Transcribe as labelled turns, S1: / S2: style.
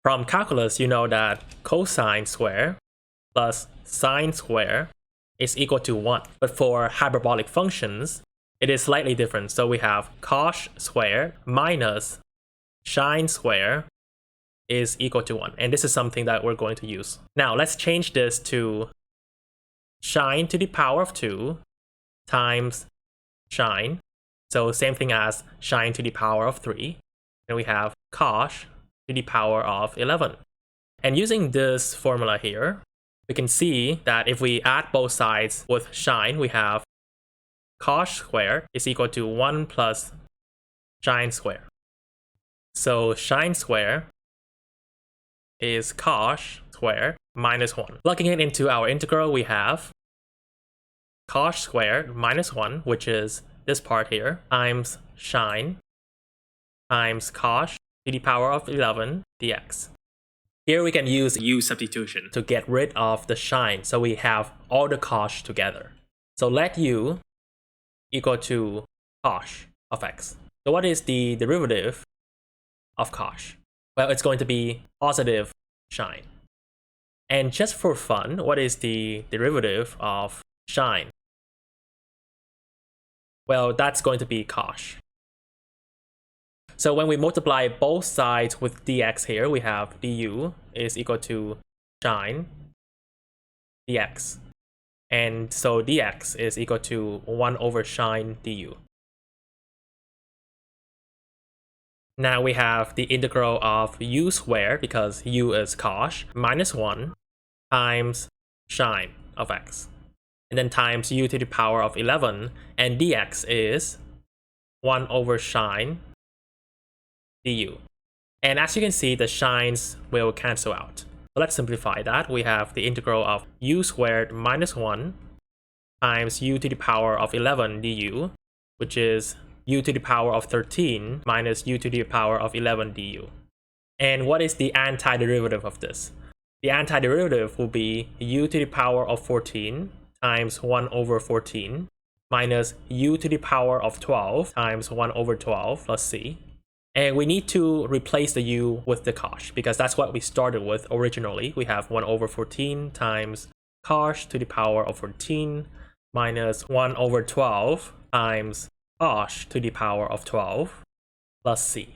S1: From calculus, you know that cosine square plus sine square is equal to 1. But for hyperbolic functions, it is slightly different. So we have cosh square minus sine square is equal to 1. And this is something that we're going to use. Now let's change this to sine to the power of 2 times sine. So same thing as sine to the power of 3. And we have cosh to the power of 11. And using this formula here, we can see that if we add both sides with sine, we have cosh squared is equal to 1 plus sine squared. So sine squared is cosh squared minus 1. Plugging it into our integral, we have cosh squared minus 1, which is this part here, times sine times cosh to the power of 11 dx. Here we can use u substitution to get rid of the sine, so we have all the cosh together. So let u equal to cosh of x. So what is the derivative of cosh? Well, it's going to be positive sine. And just for fun, what is the derivative of sine? Well, that's going to be cosh. So when we multiply both sides with dx here, we have du is equal to sine dx. And so dx is equal to 1 over sine du. Now we have the integral of u squared, because u is cosh, minus 1 times sine of x. And then times u to the power of 11, and dx is 1 over sine du. And as you can see, the sines will cancel out. So let's simplify that. We have the integral of u squared minus 1 times u to the power of 11 du, which is u to the power of 13 minus u to the power of 11 du. And what is the antiderivative of this? The antiderivative will be u to the power of 14 times 1 over 14 minus u to the power of 12 times 1 over 12 plus c. And we need to replace the u with the cosh, because that's what we started with originally. We have 1 over 14 times cosh to the power of 14 minus 1 over 12 times cosh to the power of 12 plus c.